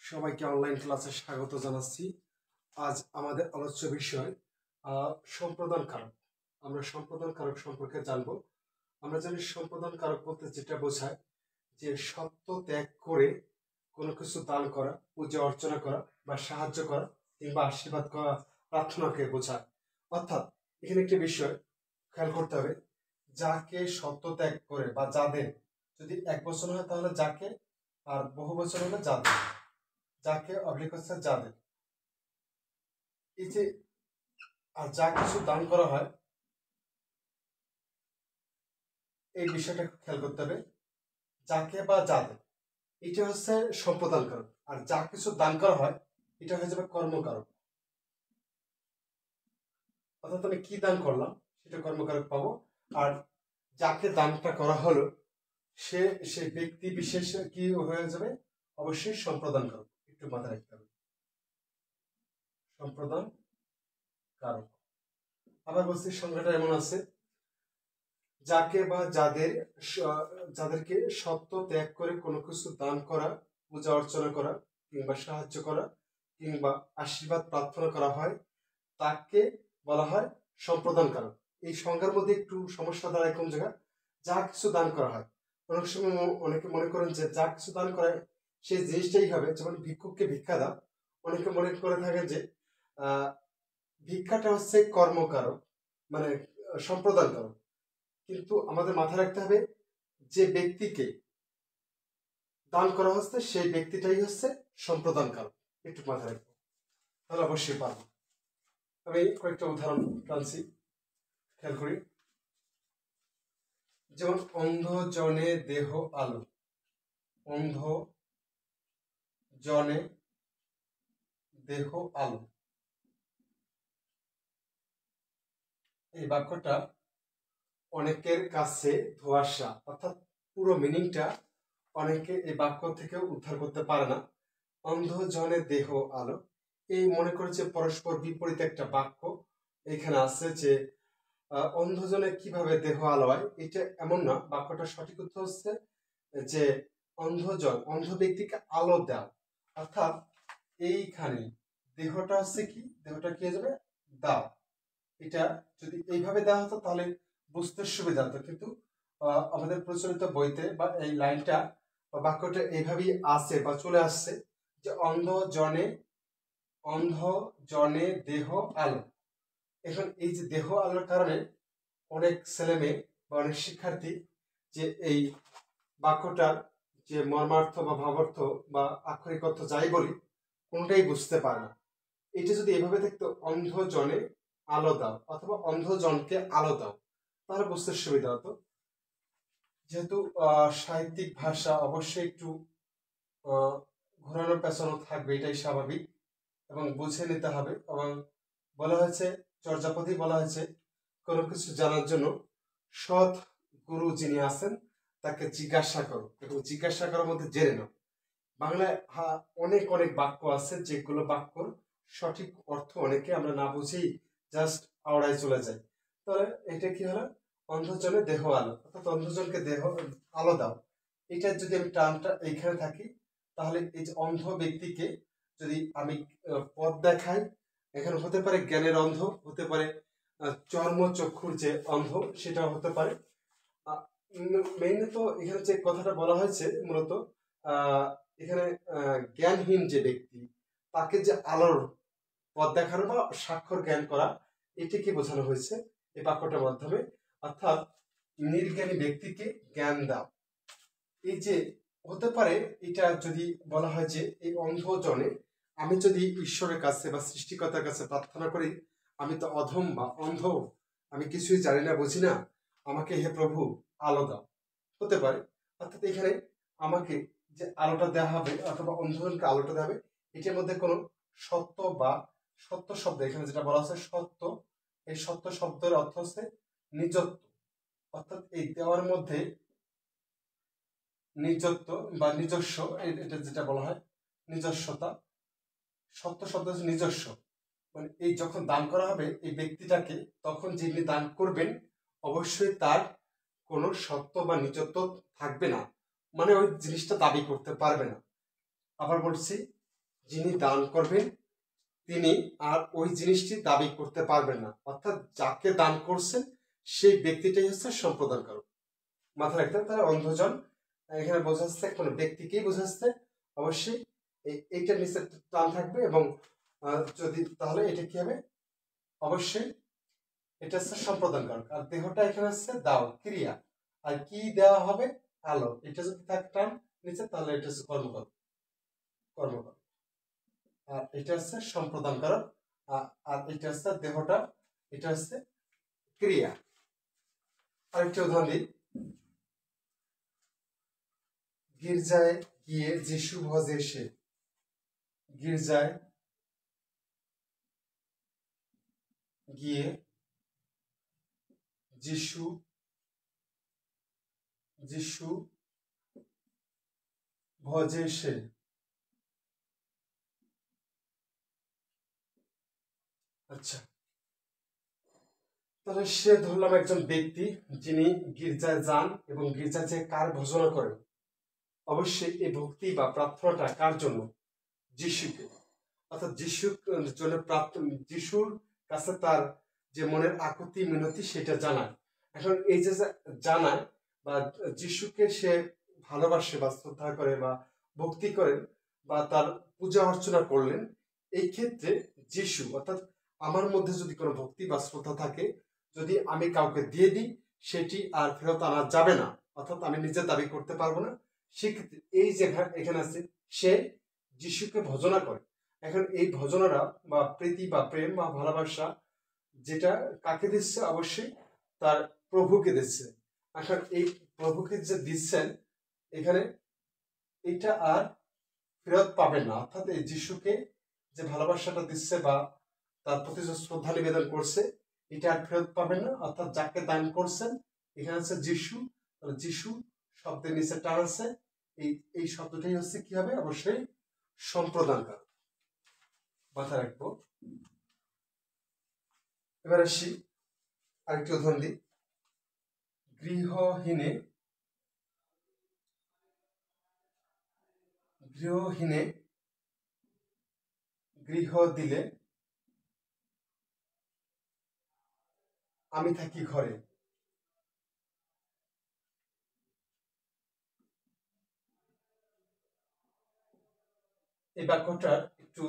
সবাইকে অনলাইন ক্লাসে স্বাগত জানাচ্ছি। আজ আমাদের আলোচ্য বিষয় সম্প্রদান কারক। আমরা সম্প্রদান কারক সম্পর্কে জানবো। আমরা জানি সম্প্রদান কারক বলতে যেটা বোঝায় যে সত্য ত্যাগ করে কোনো কিছু দান করা, পূজা অর্চনা করা বা সাহায্য করা কিংবা আশীর্বাদ করা, প্রার্থনাকে বোঝায়। অর্থাৎ এখানে একটি বিষয় খেয়াল করতে হবে, যাকে সত্য ত্যাগ করে বা যাদের, যদি এক বচন হয় তাহলে যাকে, আর বহু বচন হলে যাদের, যাকে অবলিক হচ্ছে যাদের। এই যে আর যা কিছু দান করা হয়, এই বিষয়টা খেয়াল করতে হবে, যাকে বা যাদের, এটা হচ্ছে সম্প্রদান কারক। আর যা কিছু দান করা হয় এটা হয়ে যাবে কর্মকারক। অর্থাৎ আমি কি দান করলাম সেটা কর্মকারক পাবো। আর যাকে দানটা করা হলো সে সেই ব্যক্তি বিশেষ কি হয়ে যাবে, অবশ্যই সম্প্রদান কারক। একটু মাথায় রাখতে হবে, সম্প্রদান কারক। আবার বলছি সংখ্যাটা এমন আছে, যাকে বা যাদের, যাদেরকে সত্য ত্যাগ করে কোনো কিছু দান করা, পূজা অর্চনা করা কিংবা সাহায্য করা কিংবা আশীর্বাদ প্রার্থনা করা হয়, তাকে বলা হয় সম্প্রদান কারক। এই সংজ্ঞার মধ্যে একটু সমস্যা দাঁড়ায় কোন জায়গা, যা কিছু দান করা হয়। অনেক সময় অনেকে মনে করেন যে যা কিছু দান করা হয় সেই জিনিসটাই হবে, যেমন ভিক্ষুককে ভিক্ষা দাও, অনেকে মনে করে থাকেন যে ভিক্ষাটা হচ্ছে কর্মকারক, মানে সম্প্রদান কারক। কিন্তু আমাদের মাথায় রাখতে হবে, যে ব্যক্তিকে দান করা হচ্ছে সেই ব্যক্তিটাই হচ্ছে সম্প্রদান কারক। একটু মাথায় রাখবো, তাহলে অবশ্যই পারবো। আমি কয়েকটা উদাহরণ টানছি, খেয়াল করি। যেমন অন্ধ জনে দেহ আলো, অন্ধ জনে দেহ আলো, এই বাক্যটা অনেকের কাছে ধোঁয়াশা, অর্থাৎ পুরো মিনিংটা অনেকে এই বাক্য থেকে উদ্ধার করতে পারে না। অন্ধ জনে দেহ আলো, এই মনে করেছে পরস্পর বিপরীত একটা বাক্য এখানে আছে, যে অন্ধজনে কিভাবে দেহ আলো হয়, এটা এমন না। বাক্যটা সঠিক উত্তর হচ্ছে যে অন্ধজন, অন্ধ ব্যক্তিকে আলো দাও। অর্থাৎ এইখানে দেহটা হচ্ছে কি, দেহটা কি হয়ে যাবে, দাও। এটা যদি এইভাবে দেওয়া হতো তাহলে বুঝতে সুবিধা হতো, কিন্তু আমাদের প্রচলিত বইতে বা এই লাইনটা বা বাক্যটা এইভাবেই আছে বা চলে আসছে, যে অন্ধ জনে দেহ আলো। এখন এই যে দেহ আলোর কারণে অনেক ছেলে মেয়ে বা অনেক শিক্ষার্থী যে এই বাক্যটার যে মর্মার্থ বা ভাবার্থ বা আক্ষরিক অর্থ যাই বলি, কোনটাই বুঝতে পারে না। এটা যদি এভাবে থাকতো, অন্ধ জনে আলো দাও অথবা অন্ধ জনকে আলো দাও, তাহলে বুঝতে সুবিধা হতো। যেহেতু সাহিত্যিক ভাষা অবশ্যই একটু ঘোরানো পেছানো থাকবে, এটাই স্বাভাবিক এবং বুঝে নিতে হবে। এবং বলা হয়েছে, চর্যাপদে বলা হয়েছে, কোনো কিছু জানার জন্য সৎ গুরু যিনি আছেন তাকে জিজ্ঞাসা করো, এবং জিজ্ঞাসা করার মধ্যে জেনে নাও। বাংলায় অনেক অনেক বাক্য আছে যেগুলো বাক্যর সঠিক অর্থ অনেকে আমরা না বুঝেই জাস্ট আওড়ায় চলে যাই। তাহলে এটা কি হলো, অন্ধজনে দেহ আলো, অর্থাৎ অন্ধজনকে দেহ আলো দাও। এটা যদি আমি টার্মটা এইখানে থাকি, তাহলে এই যে অন্ধ ব্যক্তিকে যদি আমি পথ দেখাই, এখানে হতে পারে জ্ঞানের অন্ধ, হতে পারে চর্ম চক্ষুর যে অন্ধ সেটাও হতে পারে। মেইনলি তো এখানে যে কথাটা বলা হয়েছে মূলত এখানে জ্ঞানহীন যে ব্যক্তি, তাকে যে আলোর পথ দেখানো বা স্বাক্ষর জ্ঞান করা, এটিকে বোঝানো হয়েছে এই বাক্যটার মাধ্যমে। অর্থাৎ নির্জ্ঞানী ব্যক্তিকে জ্ঞান দাও। এই যে হতে পারে, এটা যদি বলা হয় যে এই অন্ধজনে, আমি যদি ঈশ্বরের কাছে বা সৃষ্টিকর্তার কাছে প্রার্থনা করি, আমি তো অধম বা অন্ধ, আমি কিছুই জানি না, বুঝি না, আমাকে হে প্রভু আলো দাও, হতে পারে। অর্থাৎ এখানে আমাকে যে আলোটা দেওয়া হবে অথবা অন্ধজনকে আলোটা দেওয়া হবে, এটার মধ্যে কোনো সত্য বা সত্য শব্দ, এখানে যেটা বলা হচ্ছে সত্য, এই সত্য শব্দের অর্থ হচ্ছে নিজত্ব। অর্থাৎ এই দেওয়ার মধ্যে নিজত্ব বা নিজস্ব, এটা যেটা বলা হয় নিজস্বতা, সত্য শব্দ হচ্ছে নিজস্ব। মানে এই যখন দান করা হবে এই ব্যক্তিটাকে, তখন যিনি দান করবেন অবশ্যই তার কোনো সত্য বা নিজত্ব থাকবে না, মানে ওই জিনিসটা দাবি করতে পারবে না। আবার বলছি, যিনি দান করবেন তিনি আর ওই জিনিসটি দাবি করতে পারবেন না, অর্থাৎ যাকে দান করছেন সেই ব্যক্তিটাই হচ্ছে সম্প্রদানকারক। মাথায় রাখতে হবে। তাহলে অন্ধজন এখানে বোঝা যাচ্ছে কোনো ব্যক্তিকেই বোঝা যাচ্ছে। অবশ্যই এইটার নিচে টান থাকবে এবং যদি তাহলে এটা কি হবে, অবশ্যই এটা হচ্ছে সম্প্রদানকারক। আর দেহটা এখানে হচ্ছে দাও ক্রিয়া, আর কি দেওয়া হবে আলো। এটা যদি থাকে টান নিচে তাহলে এটা হচ্ছে কর্মকর, কর্মকর। আর এটা হচ্ছে সম্প্রদানকারক, আর এটা হচ্ছে দেহটা, এটা হচ্ছে ক্রিয়া। আরেকটি উদাহরণ দিই। গির্জায় গিয়ে যিশু ভজে সে, গির্জায় গিয়ে যিশু ভজে সে। আচ্ছা, তাহলে সে ধরলাম একজন ব্যক্তি যিনি গির্জায় যান এবং গির্জায় যে কার ভজনা করেন। অবশ্যই এই ভক্তি বা প্রার্থনাটা কার জন্য? যিশুকে, অর্থাৎ যিশুর জন্য যিশুর কাছে তার যে মনের আকুতি মিনতি সেটা জানায়। এখন এই যে জানায় বা যিশুকে সে ভালোবাসে বা শ্রদ্ধা করে বা ভক্তি করেন বা তার পূজা অর্চনা করলেন, এই ক্ষেত্রে যিশু অর্থাৎ আমার মধ্যে যদি কোনো ভক্তি বা শ্রদ্ধা থাকে, যদি আমি কাউকে দিয়ে দিই সেটি আর ফেরত আনা যাবে না, অর্থাৎ আমি নিজে দাবি করতে পারবো না। সেক্ষেত্রে এই যে এখানে আছে সে যিশুকে ভজনা করে। এখন এই ভজনারা বা প্রীতি বা প্রেম বা ভালোবাসা যেটা কাকে দিচ্ছে? অবশ্যই তার প্রভুকে দিচ্ছে। এখন এই প্রভুকে যে দিচ্ছেন এখানে এটা আর ফেরত পাবেন না, অর্থাৎ এই যিশুকে যে ভালোবাসাটা দিচ্ছে বা তার প্রতি যে শ্রদ্ধা নিবেদন করছে এটা আর ফেরত পাবেন না, অর্থাৎ যাকে দান করছেন এখানে হচ্ছে যিশু। যিশু শব্দের নিচে টান আছে, এই শব্দটাই হচ্ছে কি হবে? অবশ্যই সম্প্রদানকারক। মাথায় রাখবো। এবার আসি আরেকটি উদাহরণ দিই। গৃহহীনে গৃহ দিলে আমি থাকি ঘরে। এই বাক্যটা একটু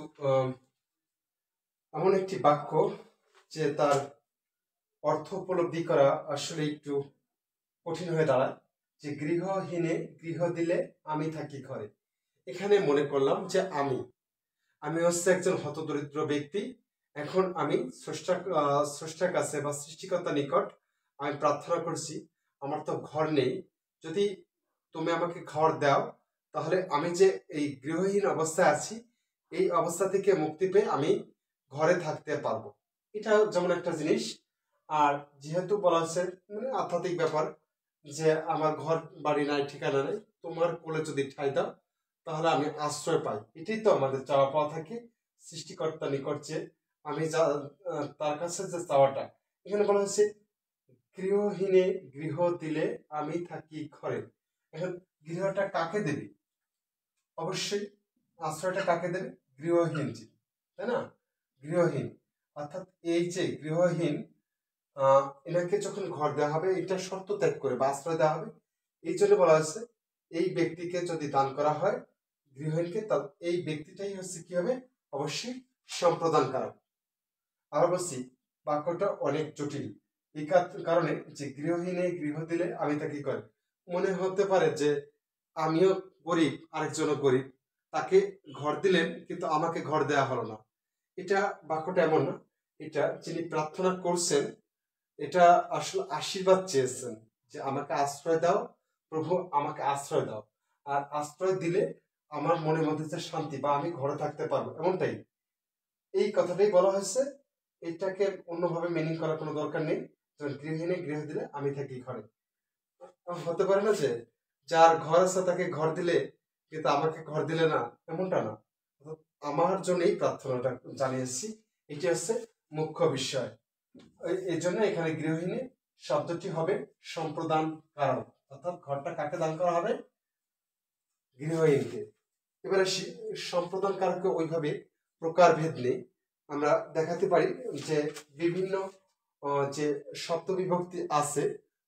এমন একটি বাক্য যে তার অর্থ উপলব্ধি করা আসলে একটু কঠিন হয়ে দাঁড়ায়। যে গৃহহীনে গৃহ দিলে আমি থাকি ঘরে, এখানে মনে করলাম যে আমি হচ্ছে একজন হতদরিদ্র ব্যক্তি। এখন আমি স্রষ্টার কাছে বা সৃষ্টিকর্তার নিকট আমি প্রার্থনা করছি, আমার তো ঘর নেই, যদি তুমি আমাকে ঘর দাও তাহলে আমি যে এই গৃহহীন অবস্থায় আছি এই অবস্থা থেকে মুক্তি পেয়ে আমি ঘরে থাকতে পারবো। এটা যেমন একটা জিনিস। আর যেহেতু বলা হচ্ছে মানে আধ্যাত্মিক ব্যাপার যে আমার ঘর বাড়ি নাই, ঠিকানা নাই, তোমার কোলে যদি ঠাঁই দাও তাহলে আমি আশ্রয় পাই। এটাই তো আমাদের চাওয়া পাওয়া থাকে সৃষ্টিকর্তার নিকট, যে আমি তার কাছে যে চাওয়াটা। এখানে বলা হচ্ছে গৃহহীনে গৃহ দিলে আমি থাকি ঘরে। এখন গৃহটা কাকে দেবে? অবশ্যই আশ্রয়টা কাকে দেবে? গৃহহীন, তাই না? গৃহহীন অর্থাৎ এই যে গৃহহীন এনাকে যখন ঘর দেওয়া হবে এটা শর্ত ত্যাগ করে বা আশ্রয় দেওয়া হবে। এই জন্য বলা হচ্ছে এই ব্যক্তিকে যদি দান করা হয় গৃহহীনকে, এই ব্যক্তিটাই হচ্ছে কি হবে? অবশ্যই সম্প্রদানকারক। আর বলছি বাক্যটা অনেক জটিল এই কারণে যে গৃহহীনে গৃহ দিলে আমি তাকে করে মনে হতে পারে যে আমিও গরিব আরেকজনও গরিব, তাকে ঘর দিলেন কিন্তু আমাকে ঘর দেওয়া হলো না। এটা বাক্যটা এমন না। এটা যিনি প্রার্থনা করছেন এটা আসলে আশীর্বাদ চেয়েছেন যে আমাকে আশ্রয় দাও প্রভু, আমাকে আশ্রয় দাও। আর আশ্রয় দিলে আমার মনের মধ্যে যে শান্তি বা আমি ঘরে থাকতে পারবো, এমনটাই এই কথাটাই বলা হয়েছে। এটাকে অন্যভাবে মিনিং করার কোনো দরকার নেই। গৃহহীনে গৃহ দিলে আমি থাকি ঘরে। হতে পারে না যে যার ঘর আছে তাকে ঘর দিলে কিন্তু আমাকে ঘর দিলে না, এমনটা না। আমার জন্য এই প্রার্থনাটা জানিয়েছি, এটি হচ্ছে মুখ্য বিষয়। এই জন্য এখানে গৃহহীনে শব্দটি হবে সম্প্রদান কারণ, অর্থাৎ ঘরটা কাকে দান করা হবে? গৃহহীনকে। এবার আসি সম্প্রদান কারকে ওইভাবে প্রকারভেদ নেই, আমরা দেখাতে পারি যে বিভিন্ন যে শব্দ বিভক্তি আছে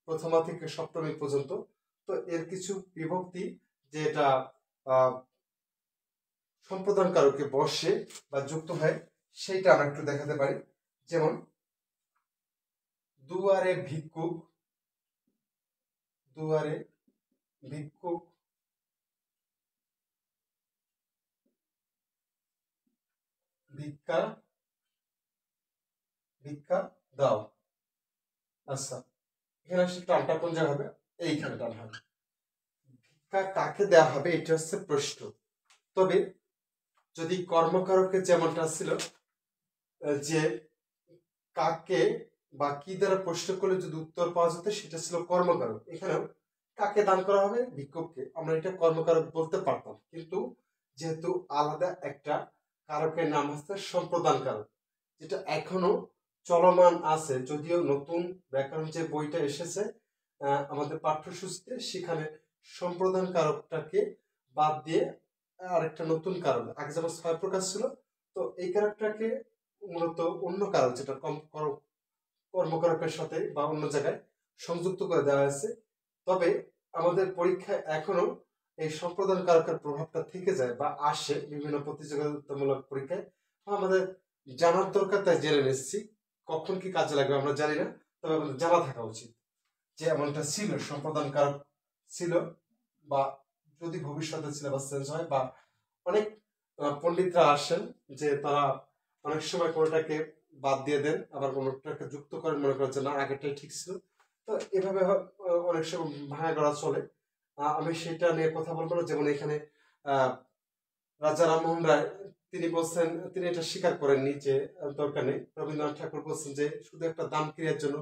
প্রথমা থেকে সপ্তমী পর্যন্ত, তো এর কিছু বিভক্তি যেটা সম্প্রদান কারকে বসে বা যুক্ত হয় সেইটা আমরা একটু দেখাতে পারি। যেমন দুয়ারে ভিক্ষুক, দুয়ারে ভিক্ষুক, ভিক্ষা, ভিক্ষা দাও। আচ্ছা, এখানে আসলে টানটা কোন জায়গা হবে? এইখানে টান হবে। ভিক্ষা কাকে দেওয়া হবে এটা হচ্ছে প্রশ্ন। তবে যদি কর্মকারকে যেমনটা ছিল যে কাকে বা কি দ্বারা প্রশ্ন করলে যদি উত্তর পাওয়া যেত সেটা ছিল কর্মকারক, এখানেও কাকে দান করা হবে? ভিক্ষুককে। আমরা এটা কর্মকারক বলতে পারতাম, কিন্তু যেহেতু আলাদা একটা কারকের নাম হচ্ছে সম্প্রদান কারক, যেটা এখনো চলমান আছে, যদিও নতুন ব্যাকরণ যে বইটা এসেছে আমাদের পাঠ্যসূচিতে, সেখানে সম্প্রদান কারকটাকে বাদ দিয়ে আরেকটা নতুন কারক, আগে যেমন 6 প্রকার ছিল, তো এই কারকটাকে মূলত অন্য কারক যেটা কর্মকারকের সাথে বা অন্য জায়গায় সংযুক্ত করে দেওয়া হয়েছে। তবে আমাদের পরীক্ষায় এখনো এই সম্প্রদান কারকের প্রভাবটা থেকে যায় বা আসে বিভিন্ন প্রতিযোগিতামূলক পরীক্ষায়। আমাদের জানার দরকার, তাই জেনে নিচ্ছি। কখন কি কাজে লাগবে আমরা জানি না, তবে আমাদের জানা থাকা উচিত যে এমনটা ছিল, সম্প্রদান কারক ছিল, বা যদি ভবিষ্যতে সিলেবাস চেঞ্জ হয় বা অনেক পণ্ডিতরা আসেন যে তারা অনেক সময় কোনোটাকে বাদ দিয়ে দেন, আবার কোনোটাকে যুক্ত করেন, মনে করেন যে না আগেরটাই ঠিক ছিল। তো এভাবে অনেক সময় ভাঙা করা চলে। আমি সেটা নিয়ে কথা বলবো না। যেমন এখানে রাজা রামমোহন রায় তিনি বলছেন, তিনি এটা স্বীকার করেননি যে দরকার নেই। রবীন্দ্রনাথ ঠাকুর বলছেন যে শুধু একটা দান ক্রিয়ার জন্য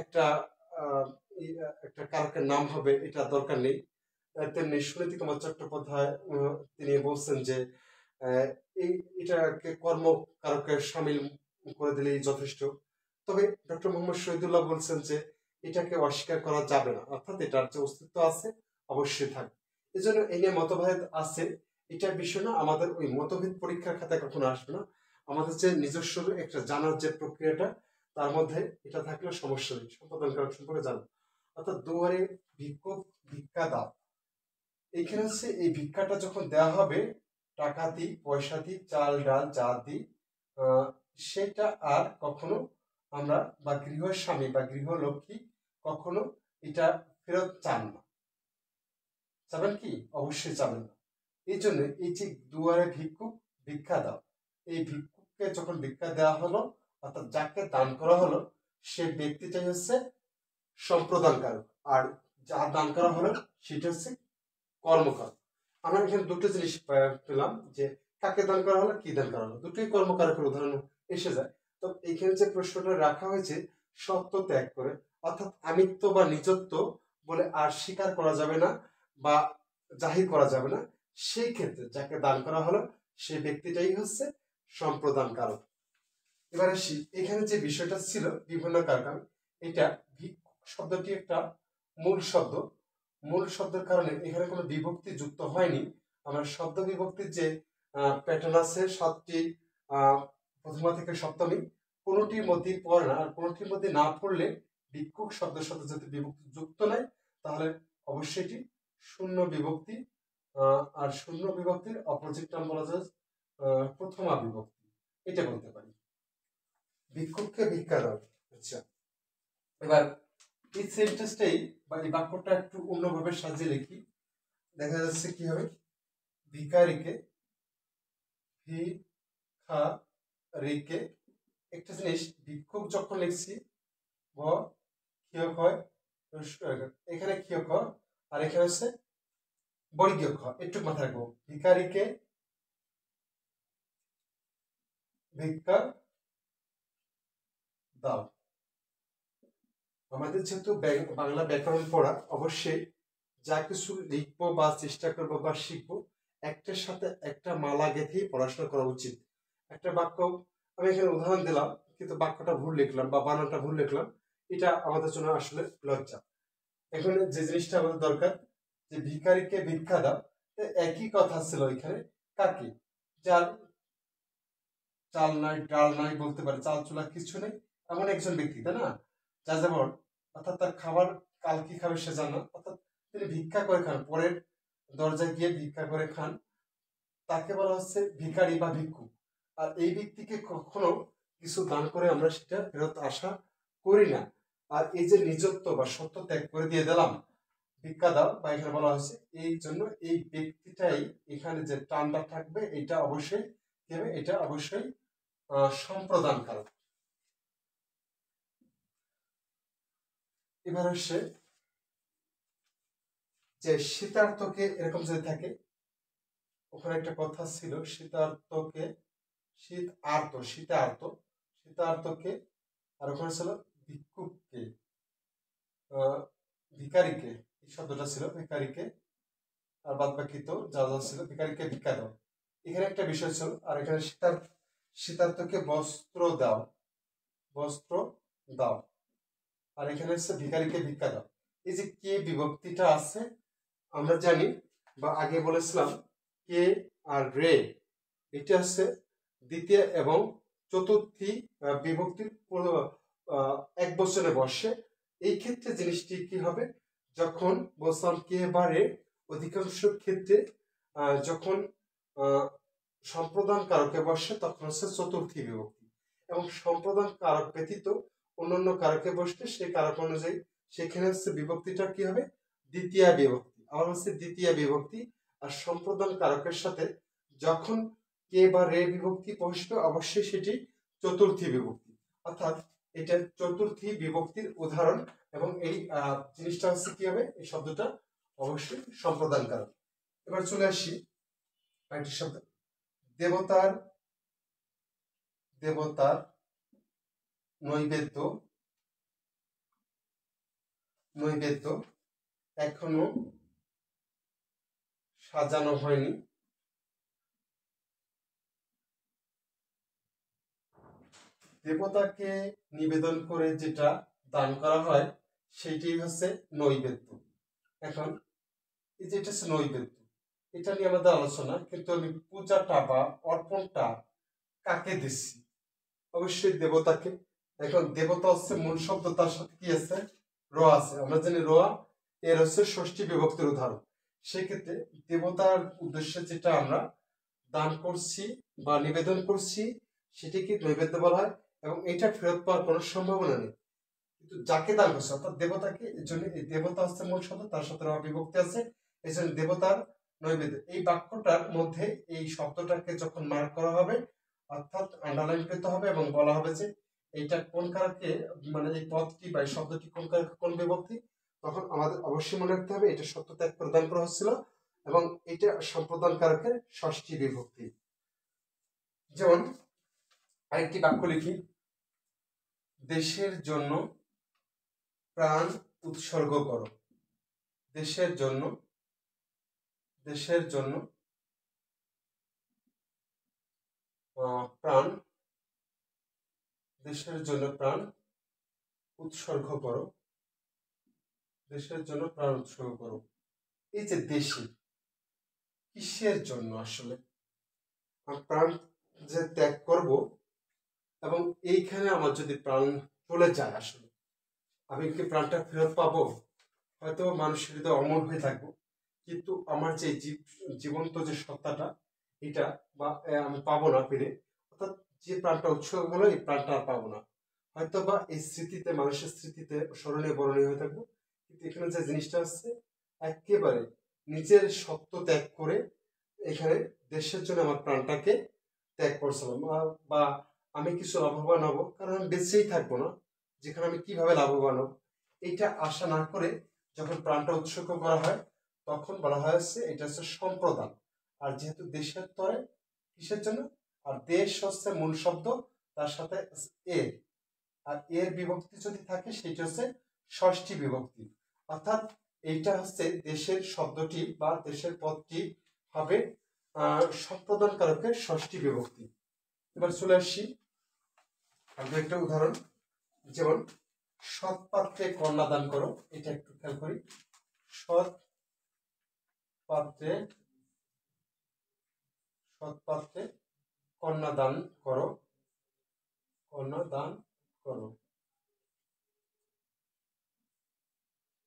একটা একটা কারকের নাম হবে, এটা দরকার নেই। তেমনি সুনীতি কুমার চট্টোপাধ্যায় তিনি বলছেন যে এটাকে কর্মকারকের সামিল করে দিলেই যথেষ্ট। তবে ডক্টর মোহাম্মদ শহীদুল্লাহ বলছেন যে এটাকে অস্বীকার করা যাবে না, অর্থাৎ এটার যে অস্তিত্ব আছে অবশ্যই থাকবে। এই জন্য এই নিয়ে মতভেদ আছে, এটার বিষয় না। আমাদের ওই মতভেদ পরীক্ষার খাতায় কখনো আসবে না। আমাদের যে নিজস্ব একটা জানার যে প্রক্রিয়াটা, তার মধ্যে এটা থাকলে সমস্যা নেই। সম্পাদন কারক সম্পর্কে জানো, অর্থাৎ দুয়ারে ভিক্ষুক ভিক্ষা দাও। এইখানে হচ্ছে এই ভিক্ষাটা যখন দেওয়া হবে, টাকা দিই, পয়সা দিই, চাল ডাল যা দিই, সেটা আর কখনো আমরা বা গৃহস্বামী বা গৃহলক্ষ্মী কখনো এটা ফেরত চান না। চাবেন কি? অবশ্যই চাবেন না। এই জন্য এই যে দুয়ারে ভিক্ষুক ভিক্ষা দাও, এই ভিক্ষুককে যখন ভিক্ষা দেওয়া হলো, অর্থাৎ যাকে দান করা হলো, সে ব্যক্তিটাই হচ্ছে সম্প্রদানকারক, আর যা দান করা হলো সেটা হচ্ছে কর্মকারক। আমরা এখানে দুটো জিনিস পেলাম, যে কাকে দান করা হলো, কি দান করা হলো, দুটোই কর্মকারকের উদাহরণ এসে যায়। তো এইখানে যে প্রশ্নটা রাখা হয়েছে সত্য ত্যাগ করে, অর্থাৎ আমিত্ব বা নিজত্ব বলে আর স্বীকার করা যাবে না বা জাহির করা যাবে না, সেই ক্ষেত্রে যাকে দান করা হলো সেই ব্যক্তিটাই হচ্ছে সম্প্রদান কারক। এবার আসি, এখানে যে বিষয়টা ছিল বিভিন্ন কারক, এটা ভিক্ষুক শব্দটি একটা মূল শব্দ। মূল শব্দের কারণে এখানে কোনো বিভক্তি যুক্ত হয়নি। আমরা শব্দ বিভক্তির যে প্যাটার্ন আছে 7টি, প্রথমা থেকে সপ্তমী, কোনোটির মধ্যে পড়ে না। আর কোনোটির মধ্যে না পড়লে ভিক্ষুক শব্দের সাথে যদি বিভক্তি যুক্ত নাই, তাহলে অবশ্যই এটি শূন্য বিভক্তি। আর শূন্য বিভক্তির অপোজিট নাম বলা যায় প্রথমা বিভক্তি, এটা বলতে পারি। ভিক্ষুককে ভিক্ষা দাও। আচ্ছা, এবার এই সেন্টেন্সটাই বা এই বাক্যটা একটু অন্যভাবে সাজিয়ে লিখি, দেখা যাচ্ছে কি হবে, ভিখারিকে ভিখারিকে, একটা জিনিস ভিক্ষুক যখন লিখছি ভ ক্ষিয়ক হয়, এখানে ক্ষিয়ক হয়, আর এখানে হচ্ছে বর্গীয় খ, একটু মাথায় রাখবো। ভিখারিকে ভিক্ষা দাও। আমাদের যেহেতু বাংলা ব্যাকরণ পড়া, অবশ্যই যা কিছু লিখবো বা চেষ্টা করবো বা শিখবো, একটার সাথে একটা মালা গেঁথেই পড়াশোনা করা উচিত। একটা বাক্য আমি এখানে উদাহরণ দিলাম, কিন্তু বাক্যটা ভুল লিখলাম বা বানানটা ভুল লিখলাম, এটা আমাদের জন্য আসলে লজ্জা। এখন যে জিনিসটা আমাদের দরকার, যে ভিখারিকে ভিক্ষা দাও, একই কথা ছিল এখানে, কাকে, যার চাল নাই ডাল নাই বলতে পারে, চাল চুলা কিছু নেই, এমন একজন ব্যক্তি, তাই না, যা যেমন, অর্থাৎ তার খাবার কাল কি খাবে সে জানে না, অর্থাৎ তিনি ভিক্ষা করে খান, পরের দরজায় গিয়ে ভিক্ষা করে খান, তাকে বলা হচ্ছে ভিখারি বা ভিক্ষু। আর এই ব্যক্তিকে কখনো কিছু দান করে আমরা সেটা ফেরত আশা করি না। আর এই যে নিজত্ব বা সত্য ত্যাগ করে দিয়ে দিলাম, ভিক্ষা দাও, বা এখানে বলা হয়েছে এই জন্য এই ব্যক্তিটাই এখানে যে টানটা থাকবে, এটা অবশ্যই কি হবে, এটা অবশ্যই সম্প্রদানকারক। এবার হচ্ছে যে শীতার্থকে এরকম যদি থাকে, ওখানে একটা কথা ছিল, শীতার্থকে শীত আর্ত, শীতার্ত, শীতার্থকে, আর ওখানে ছিল ভিক্ষুককে, ভিকারিকে, এই শব্দটা ছিল ভিকারিকে, আর বাদ বাকি তো যা যা ছিল, ভিকারিকে ভিক্ষা দাও, এখানে একটা বিষয় ছিল। আর এখানে শীতার্থকে বস্ত্র দাও, বস্ত্র দাও, আর এখানে হচ্ছে ভিকারিকে ভিক্ষা দাও। এই যে কে বিভক্তিটা আছে, আমরা জানি বা আগে বলেছিলাম, কে আর রে, এটা হচ্ছে দ্বিতীয় এবং চতুর্থী বিভক্তির এক বচনে বসে। এই ক্ষেত্রে জিনিসটি কি হবে, যখন বলছিলাম কে বা রে, অধিকাংশ ক্ষেত্রে যখন সম্প্রদান কারকে বসে তখন হচ্ছে চতুর্থী বিভক্তি, এবং সম্প্রদান কারক ব্যতীত অন্যান্য কারকে বসলে সেই কারক অনুযায়ী সেখানে হচ্ছে বিভক্তিটা কি হবে, দ্বিতীয় বিভক্তি, আবার হচ্ছে দ্বিতীয় বিভক্তি। আর সম্প্রদান কারকের সাথে যখন কে বা রে বিভক্তি বসবে অবশ্যই সেটি চতুর্থী বিভক্তি, অর্থাৎ এটা চতুর্থী বিভক্তির উদাহরণ। এবং এই জিনিসটা হচ্ছে কি হবে, এই শব্দটা অবশ্যই সম্প্রদান কারক। এবার চলে আসি আরেকটি শব্দ, দেবতার, দেবতার নৈবেদ্য, নৈবেদ্য এখনো সাজানো হয়নি, দেবতাকে নিবেদন করে যেটা দান করা হয় সেটি হচ্ছে নৈবেদ্য। এখন এই যে এটা হচ্ছে নৈবেদ্য, এটা নিয়ে আমাদের আলোচনা, কিন্তু আমি পূজাটা বা অর্পণটা কাকে দিচ্ছি, অবশ্যই দেবতাকে। এখন দেবতা হচ্ছে মূল শব্দ, তার সাথে কি আছে, র আছে, আমরা জানি র এর হচ্ছে ষষ্ঠী বিভক্তির উদাহরণ। সেক্ষেত্রে দেবতার উদ্দেশ্যে যেটা আমরা দান করছি বা নিবেদন করছি সেটিকে নৈবেদ্য বলা হয়, এবং এটা ফেরত পাওয়ার কোনো সম্ভাবনা নেই। কিন্তু যাকে দান করছে অর্থাৎ দেবতাকে, এই জন্য এই দেবতা হচ্ছে মূল শব্দ, তার সাথে বিভক্তি আছে, এই জন্য দেবতার নৈবেদ্য। এই বাক্যটার মধ্যে এই শব্দটাকে যখন মার্ক করা হবে, অর্থাৎ আন্ডারলাইন করতে হবে এবং বলা হবে যে এইটা কোন কারকে, মানে এই পদটি বা এই শব্দটি কোন কারকে কোন বিভক্তি, তখন আমাদের অবশ্যই মনে রাখতে হবে এটা সত্য ত্যাগ প্রদান করা হচ্ছিল, এবং এটা সম্প্রদান কারকের ষষ্ঠী বিভক্তি। যেমন আরেকটি বাক্য লিখি, দেশের জন্য প্রাণ উৎসর্গ করো, দেশের জন্য, দেশের জন্য প্রাণ, দেশের জন্য প্রাণ উৎসর্গ করো, দেশের জন্য প্রাণ উৎসর্গ করো। এই যে দেশে, কিসের জন্য আসলে প্রাণ যে ত্যাগ করব, এবং এইখানে আমার যদি প্রাণ চলে যায়, আসলে আমি কি প্রাণটা ফেরত পাবো, হয়তো মানুষের হৃদয় অমর হয়ে থাকবো, কিন্তু আমার যে জীবন্ত যে সত্তাটা, এটা বা আমি পাবো না ফিরে, অর্থাৎ যে প্রাণটা উৎসর্গ হলো এই প্রাণটা আর পাবো না, হয়তো বা এই স্মৃতিতে, মানুষের স্মৃতিতে স্মরণীয় বরণীয় হয়ে থাকবো, কিন্তু এখানে যে জিনিসটা আছে একেবারে নিজের সত্য ত্যাগ করে এখানে দেশের জন্য আমার প্রাণটাকে ত্যাগ করছিলাম, বা আমি কিছু লাভবান হবো, কারণ আমি বেঁচেই থাকবো না, যেখানে আমি কিভাবে লাভবান হবো এইটা আশা না করে যখন প্রাণটা উৎসর্গ করা হয় তখন বলা হয়েছে এটা হচ্ছে সম্প্রদান। আর যেহেতু দেশের তরে, কিসের জন্য, আর দেশ হচ্ছে মূল শব্দ, তার সাথে এর, আর এর বিভক্তি যদি থাকে সেটা হচ্ছে ষষ্ঠী বিভক্তি, অর্থাৎ এইটা হচ্ছে দেশের শব্দটি বা দেশের পদটি হবে সম্প্রদান কারকের ষষ্ঠী বিভক্তি। এবার চলে আসছি আগে একটা উদাহরণ, যেমন সৎ পাত্রে কন্যাদান করো, এটা একটু খেয়াল করি, সৎ পাত্রে সৎ পাত্রে কন্যা দান করো, কন্যা দান করো।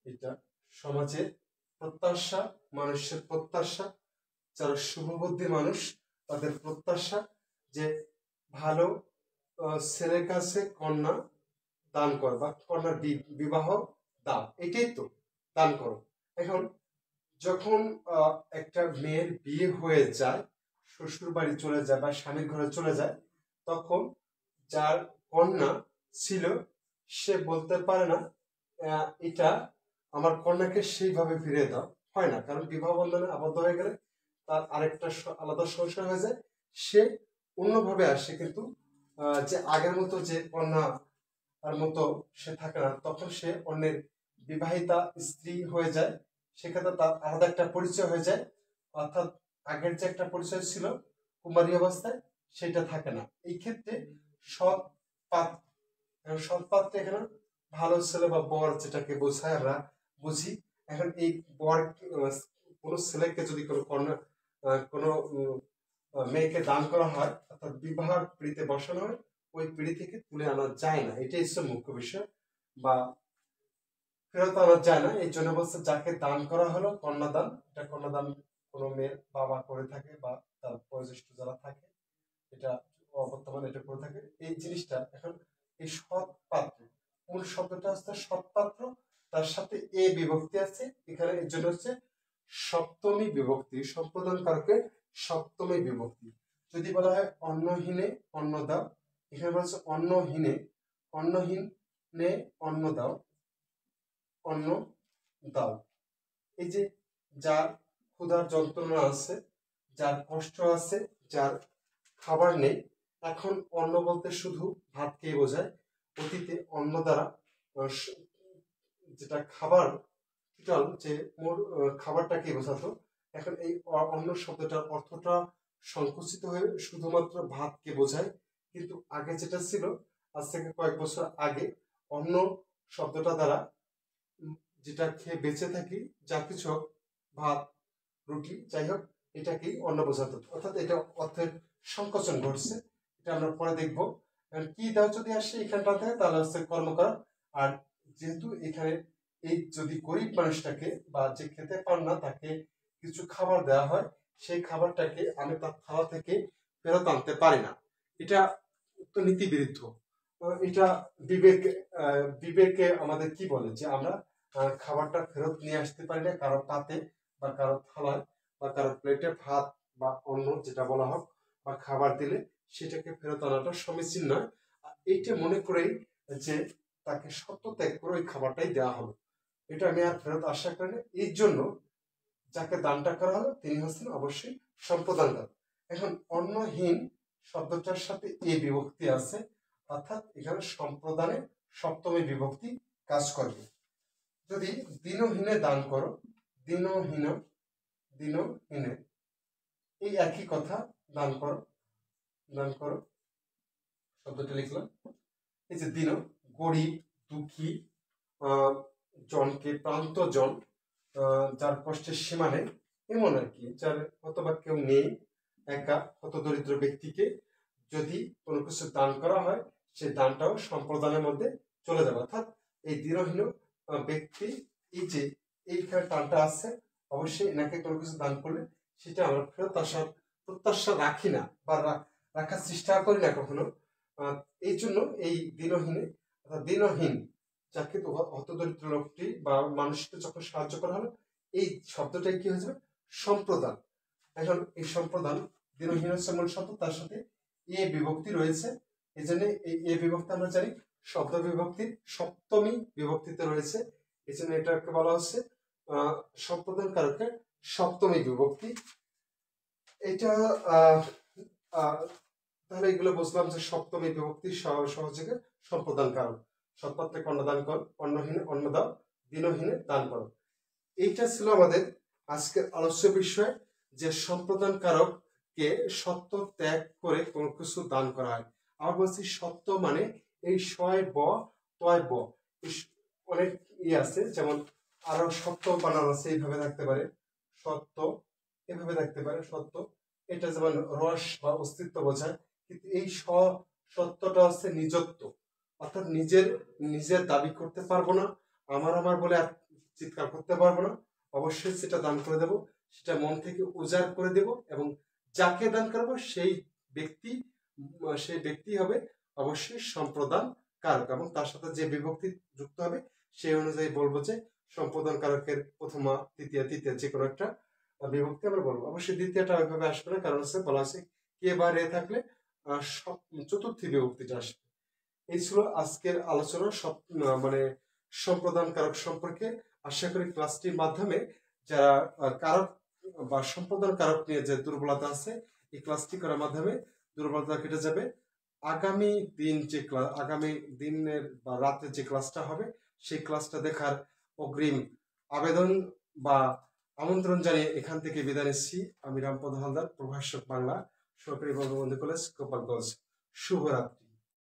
এটা সমাজের প্রত্যাশা, মানুষের প্রত্যাশা, যারা শুভবুদ্ধি মানুষ তাদের প্রত্যাশা যে ভালো ছেলের কাছে কন্যা দান করো বা কন্যার বিবাহ দাও, এটাই তো দান করো। এখন যখন একটা মেয়ের বিয়ে হয়ে যায়, শ্বশুর বাড়ি চলে যায় বা স্বামীর ঘরে চলে যায়, তখন যার কন্যা ছিল সে বলতে পারে না এটা আমার কন্যাকে সেইভাবে ফিরিয়ে দাও, হয় না। কারণ বিবাহ বন্ধনে আবদ্ধ হয়ে গেলে তার আরেকটা আলাদা সংসার হয়ে যায়, সে অন্যভাবে আসে, কিন্তু যে আগের মতো যে কন্যা আর মতো সে থাকে না, তখন সে অন্যের বিবাহিতা স্ত্রী হয়ে যায়। সেক্ষেত্রে তার আলাদা একটা পরিচয় হয়ে যায়, অর্থাৎ আগের যে একটা পরিচয় ছিল কুমারী অবস্থায় সেটা থাকে না। এই ক্ষেত্রে সৎ পাত্র, সৎ পাত্রে এখানে ভালো ছেলে বা বর যেটাকে বোঝায় আমরা বুঝি। এখন এই বর কোনো ছেলেকে যদি কোনো কন্যা কোনো মেয়েকে দান করা হয়, অর্থাৎ বিবাহ পিড়িতে বসানো হয়, ওই পিড়ি থেকে তুলে আনা যায় না, এটাই হচ্ছে মুখ্য বিষয়, বা ফেরত আনা যায় না। এই জন্য বলছে যাকে দান করা হলো কন্যাদান, এটা কন্যাদান কোনো মেয়ের বাবা করে থাকে বা তার বয়োজ্যেষ্ঠ যারা থাকে, এটা বর্তমানে এটা করে থাকে এই জিনিসটা। এখন এই সৎ পাত্র, মূল শব্দটা হচ্ছে সৎ পাত্র, তার সাথে এ বিভক্তি আছে এখানে, এর জন্য হচ্ছে সপ্তমী বিভক্তি, সম্প্রদান কারকে সপ্তমী বিভক্তি। যদি বলা হয় অন্নহীনে অন্ন দাও, এখানে বলছে অন্নহীনে, অন্নহীনে অন্ন দাও, অন্ন দাও। এই যে যার ক্ষুধার যন্ত্রণা আছে, যার কষ্ট আছে, যার খাবার নেই, এখন অন্ন বলতে শুধু ভাতকেই বোঝায়। অতীতে অন্ন দ্বারা যেটা খাবার, টোটাল যে মোর খাবারটাকে বোঝাতো, এখন এই অন্ন শব্দটার অর্থটা সংকুচিত হয়ে শুধুমাত্র ভাতকে বোঝায়। কিন্তু আগে যেটা ছিল, আজ থেকে কয়েক বছর আগে, অন্ন শব্দটা দ্বারা যেটা খেয়ে বেঁচে থাকি, যা কিছু হোক, ভাত রুটি যাই হোক, এটাকেই অন্ন বোঝাতো, অর্থাৎ এটা অর্থের সংকোচন ঘটছে। এটা আমরা পরে দেখবো। কি দাও যদি আসে এখানটাতে, তাহলে হচ্ছে কর্ম করা। আর যেহেতু এখানে এই যদি গরিব মানুষটাকে বা যে খেতে পার না তাকে কিছু খাবার দেওয়া হয়, সেই খাবারটাকে আমি তার থালা থেকে ফেরত আনতে পারি না, এটা তো নীতি বিরুদ্ধ। এটা বিবেক, বিবেকে আমাদের কি বলে যে আমরা খাবারটা ফেরত নিয়ে আসতে পারি না কারো পাতে বা কারো থালায় বা কারো প্লেটে ভাত বা অন্য যেটা বলা হোক বা খাবার দিলে সেটাকে ফেরত আনাটা সমীচীন নয়। এইটা মনে করেই যে তাকে সত্য ত্যাগ করে ওই খাবারটাই দেওয়া হলো, এটা আমি আর ফেরত আশা করি না। এই জন্য যাকে দানটা করা হলো তিনি হচ্ছেন অবশ্যই সম্প্রদানকারক। এখন অন্নহীন শব্দটার সাথে এ বিভক্তি আছে, অর্থাৎ এখানে সম্প্রদানে সপ্তমী বিভক্তি কাজ করবে। যদি দিনহীনে দান করো, দিনহীন, দিনহীনে, এই একই কথা, দান করো, দান করো শব্দটা লিখলাম। এই যে দিন, গরিব দুঃখী জনকে, প্রান্ত জন, যার কষ্টের সীমা নেই এমন আর কি, যার অথবা কেউ নেই, একা হত দরিদ্র ব্যক্তিকে যদি কোনো কিছু দান করা হয়, সেই দানটাও সম্প্রদানের মধ্যে চলে যাবে। অর্থাৎ এই দৃঢ়হীন ব্যক্তি, এই যে এইখানে টানটা আছে, অবশ্যই এনাকে কোনো কিছু দান করলে সেটা আমরা ফেরত আসার প্রত্যাশা রাখি না বা রাখার চেষ্টা করি না কখনো। এই জন্য এই দিনহীনে, অর্থাৎ দিনহীন যাকে হতদরিদ্র লোকটি বা মানুষকে যখন সাহায্য করা হলো, এই শব্দটাই কি হয়েছে সম্প্রদান। এখন এই সম্প্রদান দিনহীন হচ্ছে মূল শব্দ, তার সাথে এ বিভক্তি রয়েছে। এই জন্য এই এ বিভক্তি আমরা জানি শব্দ বিভক্তির সপ্তমী বিভক্তিতে রয়েছে, এই জন্য এটাকে বলা হচ্ছে সম্প্রদান কারকের সপ্তমী বিভক্তি। এটা তাহলে এগুলো বুঝলাম যে সপ্তমী বিভক্তি সহযোগে সম্প্রদান কারক। সৎপাত্রে কন্যাদান কর, অন্নহীনে অন্ন দাও, দিনহীনে দান করো। এইটা ছিল আমাদের আজকের আলোচ্য বিষয়, যে সম্প্রদান কারক কে সত্য ত্যাগ করে কোনো কিছু দান করা হয়। আবার বলছি সত্য মানে এই শয় ব তয় ব, অনেক আছে, যেমন আরো সত্য বানান আছে, এইভাবে থাকতে পারে সত্য, এভাবে থাকতে পারে সত্য, এটা যেমন রস বা অস্তিত্ব বোঝায়, কিন্তু এই সত্যটা হচ্ছে নিজত্ব, অর্থাৎ নিজের দাবি করতে পারবো না, আমার বলে আর চিৎকার করতে পারবো না। অবশ্যই সেটা দান করে দেব, সেটা মন থেকে উজাড় করে দেব, এবং যাকে দান করবো সেই ব্যক্তি হবে অবশ্যই সম্প্রদান কারক, এবং তার সাথে যে বিভক্তি যুক্ত হবে সেই অনুযায়ী বলবো যে সম্প্রদান কারকের প্রথমা তৃতীয় যে কোনো একটা বিভক্তি আমরা বলবো। অবশ্যই দ্বিতীয়টা ওইভাবে আসবে না, কারণ হচ্ছে বলা আছে কে বা রে থাকলে চতুর্থী বিভক্তিটা আসবে। এই ছিল আজকের আলোচনা মানে সম্প্রদান কারক সম্পর্কে। আশা করি ক্লাসটির মাধ্যমে যারা কারক বা সম্প্রদান কারক নিয়ে যে দুর্বলতা আছে, এই ক্লাসটি করার মাধ্যমে দুর্বলতা কেটে যাবে। আগামী দিনের বা রাতে যে ক্লাসটা হবে সেই ক্লাসটা দেখার অগ্রিম আবেদন বা আমন্ত্রণ জানিয়ে এখান থেকে বিদায় নিচ্ছি। আমি রামপদ হালদার, প্রভাষক বাংলা, সরকারি বঙ্গবন্ধু কলেজ, গোপালগঞ্জ। শুভরাত্রি।